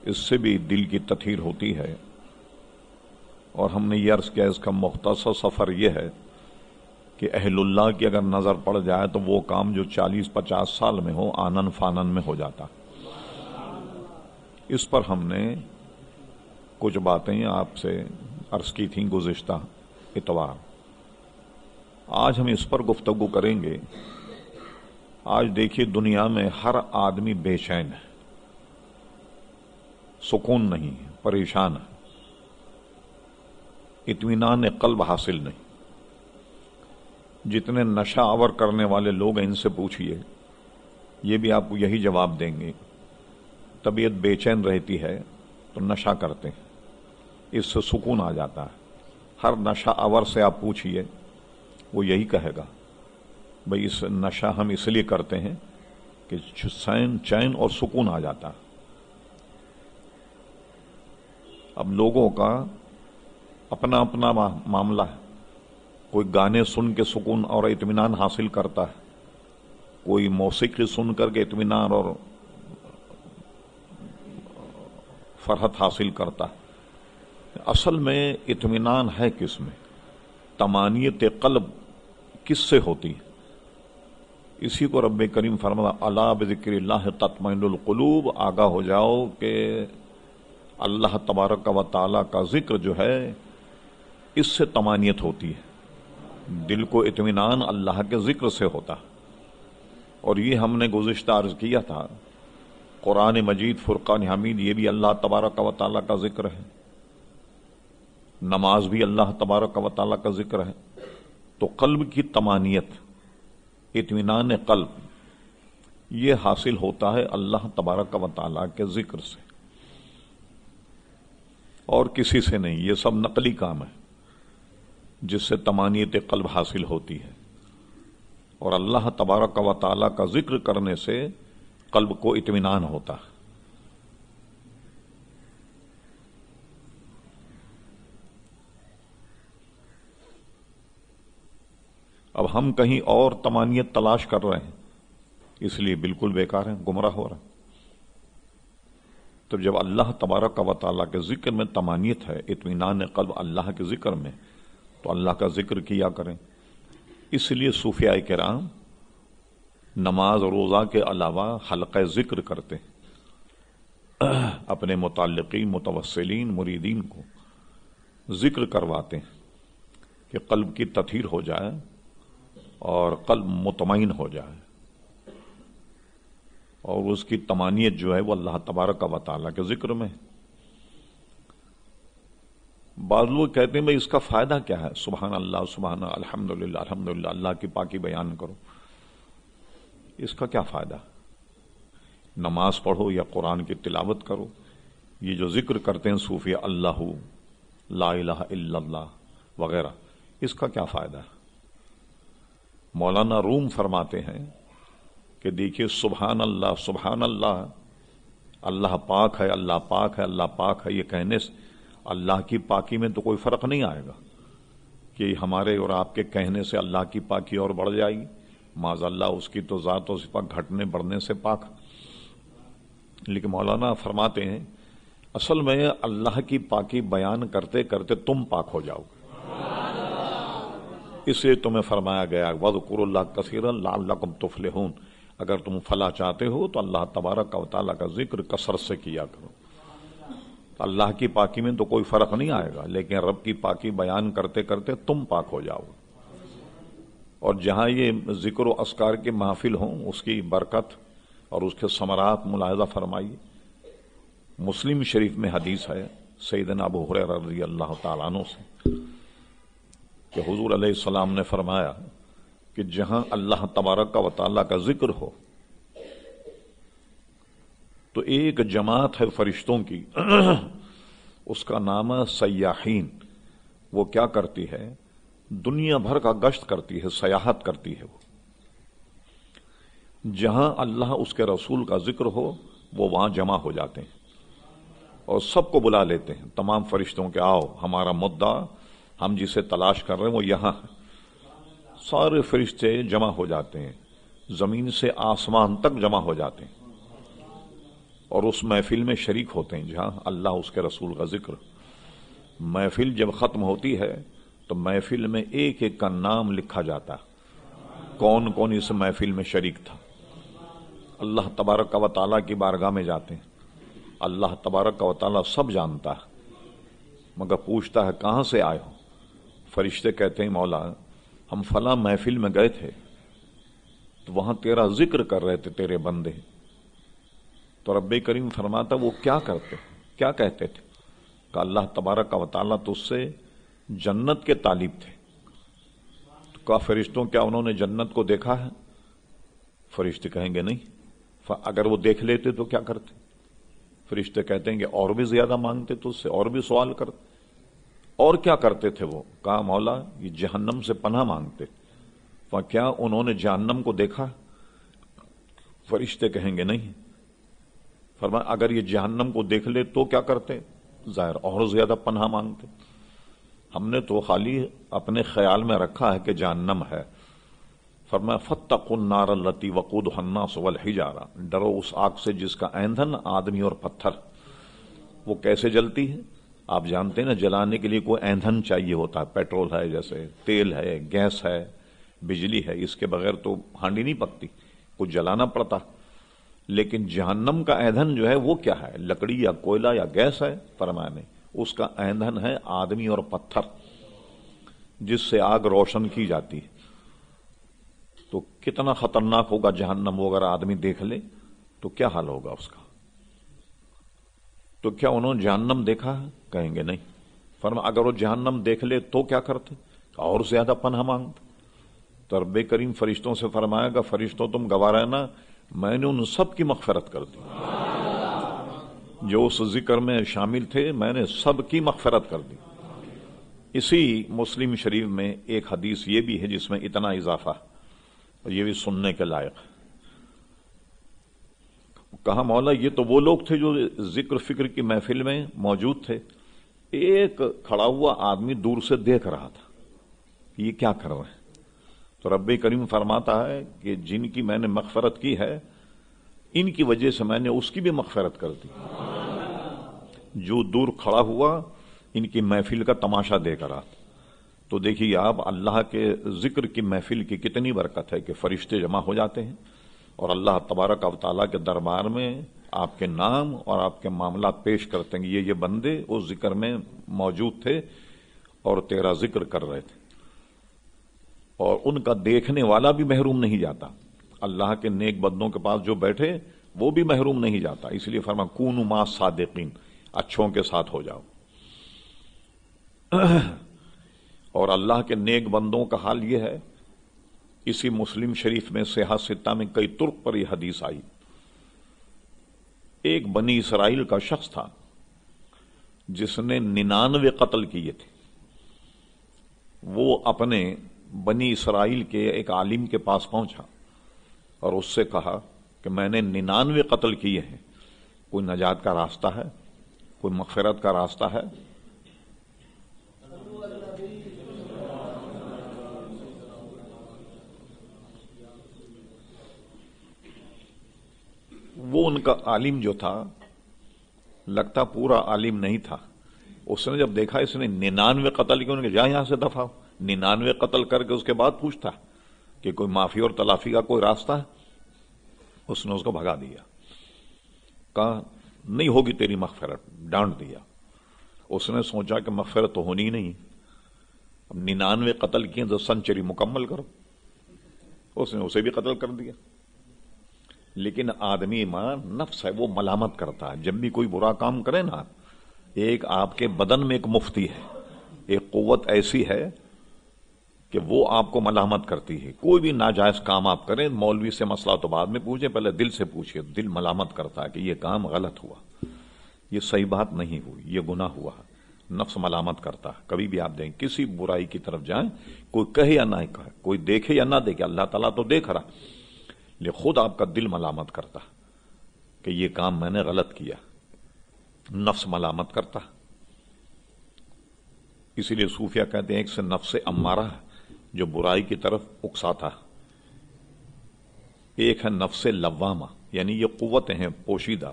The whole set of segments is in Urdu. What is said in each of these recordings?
اس سے بھی دل کی تطہیر ہوتی ہے۔ اور ہم نے یہ عرض کیا اس کا مختصر سفر یہ ہے کہ اہل اللہ کی اگر نظر پڑ جائے تو وہ کام جو 40-50 سال میں ہو آنن فانن میں ہو جاتا۔ اس پر ہم نے کچھ باتیں آپ سے عرض کی تھیں گزشتہ اتوار۔ آج ہم اس پر گفتگو کریں گے۔ آج دیکھیے دنیا میں ہر آدمی بے چین ہے، سکون نہیں، پریشان ہے، اطمینان قلب حاصل نہیں۔ جتنے نشہ آور کرنے والے لوگ ہیں ان سے پوچھئے، یہ بھی آپ کو یہی جواب دیں گے۔ طبیعت بے چین رہتی ہے تو نشہ کرتے ہیں، اس سے سکون آ جاتا ہے۔ ہر نشہ آور سے آپ پوچھئے، وہ یہی کہے گا بھئی اس نشہ ہم اس لیے کرتے ہیں کہ چین اور سکون آ جاتا ہے۔ اب لوگوں کا اپنا اپنا معاملہ ہے، کوئی گانے سن کے سکون اور اطمینان حاصل کرتا ہے، کوئی موسیقی سن کر کے اطمینان اور فرحت حاصل کرتا ہے۔ اصل میں اطمینان ہے کس میں؟ طمانینت قلب کس سے ہوتی ہے؟ اسی کو رب کریم فرماتا الا بذکر اللہ تطمئن القلوب، آگاہ ہو جاؤ کہ اللہ تبارک و تعالی کا ذکر جو ہے اس سے طمانینت ہوتی ہے، دل کو اطمینان اللہ کے ذکر سے ہوتا۔ اور یہ ہم نے گزشتہ عرض کیا تھا، قرآن مجید فرقان حمید یہ بھی اللہ تبارک و تعالی کا ذکر ہے، نماز بھی اللہ تبارک و تعالی کا ذکر ہے۔ تو قلب کی طمانینت، اطمینان قلب یہ حاصل ہوتا ہے اللہ تبارک و تعالی کے ذکر سے، اور کسی سے نہیں۔ یہ سب نقلی کام ہے جس سے طمانینت قلب حاصل ہوتی ہے، اور اللہ تبارک و تعالی کا ذکر کرنے سے قلب کو اطمینان ہوتا ہے۔ اب ہم کہیں اور طمانینت تلاش کر رہے ہیں، اس لیے بالکل بیکار ہیں، گمراہ ہو رہے ہیں۔ تو جب اللہ تبارک و تعالیٰ کے ذکر میں طمانینت ہے، اطمینان قلب اللہ کے ذکر میں، تو اللہ کا ذکر کیا کریں۔ اس لیے صوفیاء کرام نماز اور روزہ کے علاوہ حلقہ ذکر کرتے ہیں، اپنے متعلقین، متوسلین، مریدین کو ذکر کرواتے ہیں کہ قلب کی تطہیر ہو جائے اور قلب مطمئن ہو جائے، اور اس کی طمانینت جو ہے وہ اللہ تبارک و تعالیٰ کے ذکر میں۔ بعض لوگ کہتے ہیں بھئی اس کا فائدہ کیا ہے؟ سبحان اللہ، سبحان اللہ، الحمدللہ، الحمدللہ، اللہ کی پاکی بیان کرو، اس کا کیا فائدہ؟ نماز پڑھو یا قرآن کی تلاوت کرو، یہ جو ذکر کرتے ہیں صوفیہ، اللہ، لا الہ الا اللہ وغیرہ، اس کا کیا فائدہ ہے؟ مولانا روم فرماتے ہیں کہ دیکھیے سبحان اللہ، سبحان اللہ، اللہ پاک ہے، اللہ پاک ہے، اللہ پاک ہے، یہ کہنے سے اللہ کی پاکی میں تو کوئی فرق نہیں آئے گا کہ ہمارے اور آپ کے کہنے سے اللہ کی پاکی اور بڑھ جائے گی۔ معاذ اللہ، اس کی تو ذات و صفات گھٹنے بڑھنے سے پاک۔ لیکن مولانا فرماتے ہیں اصل میں اللہ کی پاکی بیان کرتے کرتے تم پاک ہو جاؤ گے، اس لیے تمہیں فرمایا گیا وَاذْكُرُوا اللَّهَ كَثِيرًا لَعَلَّكُمْ تُفْلِحُونَ، اگر تم فلاح چاہتے ہو تو اللہ تبارک و تعالیٰ کا ذکر کثرت سے کیا کرو۔ اللہ کی پاکی میں تو کوئی فرق نہیں آئے گا، لیکن رب کی پاکی بیان کرتے کرتے تم پاک ہو جاؤ گے۔ اور جہاں یہ ذکر و اذکار کی محفل ہوں، اس کی برکت اور اس کے ثمرات ملاحظہ فرمائیے۔ مسلم شریف میں حدیث ہے سیدنا ابو ہریرہ رضی اللہ تعالیٰ عنہ سے کہ حضور علیہ السلام نے فرمایا کہ جہاں اللہ تبارک و تعالیٰ کا ذکر ہو تو ایک جماعت ہے فرشتوں کی، اس کا نام ہے سیاحین۔ وہ کیا کرتی ہے؟ دنیا بھر کا گشت کرتی ہے، سیاحت کرتی ہے۔ وہ جہاں اللہ اس کے رسول کا ذکر ہو وہ وہاں جمع ہو جاتے ہیں اور سب کو بلا لیتے ہیں، تمام فرشتوں کے آؤ، ہمارا مدعا، ہم جسے تلاش کر رہے ہیں وہ یہاں ہے۔ سارے فرشتے جمع ہو جاتے ہیں، زمین سے آسمان تک جمع ہو جاتے ہیں، اور اس محفل میں شریک ہوتے ہیں جہاں اللہ اس کے رسول کا ذکر. محفل جب ختم ہوتی ہے تو محفل میں ایک ایک کا نام لکھا جاتا ہے، کون کون اس محفل میں شریک تھا. اللہ تبارک و تعالیٰ کی بارگاہ میں جاتے ہیں، اللہ تبارک و تعالیٰ سب جانتا ہے، مگر پوچھتا ہے کہاں سے آئے ہو. فرشتے کہتے ہیں مولا ہم فلاں محفل میں گئے تھے تو وہاں تیرا ذکر کر رہے تھے تیرے بندے. تو رب کریم فرماتا وہ کیا کرتے، کیا کہتے تھے؟ کہ اللہ تبارک و تعالیٰ تو اس سے جنت کے طالب تھے. تو کہا فرشتوں کیا انہوں نے جنت کو دیکھا ہے؟ فرشتے کہیں گے نہیں. اگر وہ دیکھ لیتے تو کیا کرتے؟ فرشتے کہتے ہیں کہ اور بھی زیادہ مانگتے تو اس سے اور بھی سوال کرتے. اور کیا کرتے تھے وہ؟ کہا مولا یہ جہنم سے پناہ مانگتے. کیا انہوں نے جہنم کو دیکھا؟ فرشتے کہیں گے نہیں. فرمایا اگر یہ جہنم کو دیکھ لے تو کیا کرتے؟ ظاہر اور زیادہ پناہ مانگتے. ہم نے تو خالی اپنے خیال میں رکھا ہے کہ جہنم ہے. فرمایا فاتقوا النار التي وقودها الناس والحجارہ، ڈرو اس آگ سے جس کا ایندھن آدمی اور پتھر. وہ کیسے جلتی ہے؟ آپ جانتے ہیں نا جلانے کے لیے کوئی ایندھن چاہیے ہوتا ہے، پیٹرول ہے، جیسے تیل ہے، گیس ہے، بجلی ہے. اس کے بغیر تو ہانڈی نہیں پکتی، کچھ جلانا پڑتا. لیکن جہنم کا ایندھن جو ہے وہ کیا ہے؟ لکڑی یا کوئلہ یا گیس ہے؟ فرمایا نہیں، اس کا ایندھن ہے آدمی اور پتھر، جس سے آگ روشن کی جاتی ہے. تو کتنا خطرناک ہوگا جہنم، وہ اگر آدمی دیکھ لے تو کیا حال ہوگا اس کا. تو کیا انہوں نے جہنم دیکھا ہے؟ کہیں گے نہیں. فرمایا اگر وہ جہنم دیکھ لے تو کیا کرتے؟ اور زیادہ پناہ مانگتے. تو رب کریم فرشتوں سے فرمائے گا فرشتوں تم گواہ رہنا میں نے ان سب کی مغفرت کر دی جو اس ذکر میں شامل تھے، میں نے سب کی مغفرت کر دی. اسی مسلم شریف میں ایک حدیث یہ بھی ہے جس میں اتنا اضافہ، اور یہ بھی سننے کے لائق. کہا مولا یہ تو وہ لوگ تھے جو ذکر فکر کی محفل میں موجود تھے. ایک کھڑا ہوا آدمی دور سے دیکھ رہا تھا یہ کیا کر رہے ہیں. تو رب کریم فرماتا ہے کہ جن کی میں نے مغفرت کی ہے ان کی وجہ سے میں نے اس کی بھی مغفرت کر دی. جو دور کھڑا ہوا ان کی محفل کا تماشا دیکھ رہا تھا. تو دیکھیے آپ اللہ کے ذکر کی محفل کی کتنی برکت ہے کہ فرشتے جمع ہو جاتے ہیں اور اللہ تبارک و تعالیٰ کے دربار میں آپ کے نام اور آپ کے معاملات پیش کرتے ہیں. یہ بندے اس ذکر میں موجود تھے اور تیرا ذکر کر رہے تھے. اور ان کا دیکھنے والا بھی محروم نہیں جاتا. اللہ کے نیک بندوں کے پاس جو بیٹھے وہ بھی محروم نہیں جاتا. اس لیے فرمایا کونوا مع الصادقین، اچھوں کے ساتھ ہو جاؤ. اور اللہ کے نیک بندوں کا حال یہ ہے، اسی مسلم شریف میں صحیح ستہ میں کئی طرق پر یہ حدیث آئی. ایک بنی اسرائیل کا شخص تھا جس نے 99 قتل کیے تھے. وہ اپنے بنی اسرائیل کے ایک عالم کے پاس پہنچا اور اس سے کہا کہ میں نے 99 قتل کیے ہیں، کوئی نجات کا راستہ ہے، کوئی مغفرت کا راستہ ہے؟ وہ ان کا عالم جو تھا لگتا پورا عالم نہیں تھا. اس نے جب دیکھا اس نے 99 قتل کیے، انہوں نے کہا جا یہاں سے دفع. 99 قتل کر کے اس کے بعد پوچھتا کہ کوئی معافی اور تلافی کا کوئی راستہ ہے؟ اس نے اس کو بھگا دیا، کہا نہیں ہوگی تیری مغفرت، ڈانٹ دیا. اس نے سوچا کہ مغفرت تو ہونی ہی نہیں، اب 99 قتل کیے تو سنچری مکمل کرو. اس نے اسے بھی قتل کر دیا. لیکن آدمی ماں نفس ہے، وہ ملامت کرتا ہے. جب بھی کوئی برا کام کرے نا، ایک آپ کے بدن میں ایک مفتی ہے، ایک قوت ایسی ہے کہ وہ آپ کو ملامت کرتی ہے. کوئی بھی ناجائز کام آپ کریں، مولوی سے مسئلہ تو بعد میں پوچھیں، پہلے دل سے پوچھئے. دل ملامت کرتا ہے کہ یہ کام غلط ہوا، یہ صحیح بات نہیں ہوئی، یہ گناہ ہوا. نفس ملامت کرتا ہے. کبھی بھی آپ دیکھیں کسی برائی کی طرف جائیں، کوئی کہے یا نہ کہے، کوئی دیکھے یا نہ دیکھے، اللہ تعالیٰ تو دیکھ رہا، لیکن خود آپ کا دل ملامت کرتا کہ یہ کام میں نے غلط کیا. نفس ملامت کرتا. اسی لیے صوفیہ کہتے ہیں ایک سے نفس امارہ جو برائی کی طرف اکساتا، ایک ہے نفس لوامہ، یعنی یہ قوتیں ہیں پوشیدہ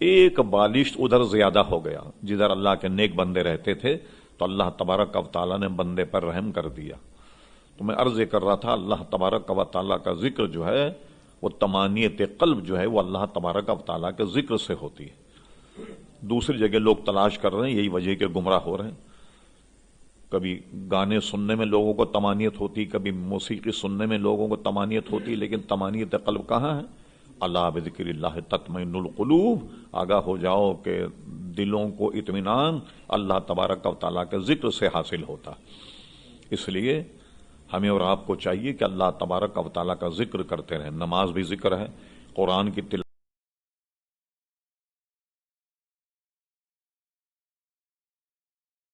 ایک بالشت ادھر زیادہ ہو گیا جدھر اللہ کے نیک بندے رہتے تھے تو اللہ تبارک و تعالیٰ نے بندے پر رحم کر دیا. تو میں عرض کر رہا تھا اللہ تبارک و تعالیٰ کا ذکر جو ہے وہ طمانیت قلب جو ہے وہ اللہ تبارک و تعالیٰ کے ذکر سے ہوتی ہے. دوسری جگہ لوگ تلاش کر رہے ہیں، یہی وجہ کہ گمراہ ہو رہے ہیں. کبھی گانے سننے میں لوگوں کو طمانیت ہوتی، کبھی موسیقی سننے میں لوگوں کو طمانیت ہوتی، لیکن طمانیت قلب کہاں ہے؟ اللہ بذکر اللہ تطمئن القلوب. آگاہ ہو جاؤ کہ دلوں کو اطمینان اللہ تبارک و تعالیٰ کے ذکر سے حاصل ہوتا. اس لیے ہمیں اور آپ کو چاہیے کہ اللہ تبارک و تعالیٰ کا ذکر کرتے رہیں. نماز بھی ذکر ہے، قرآن کی تلاوت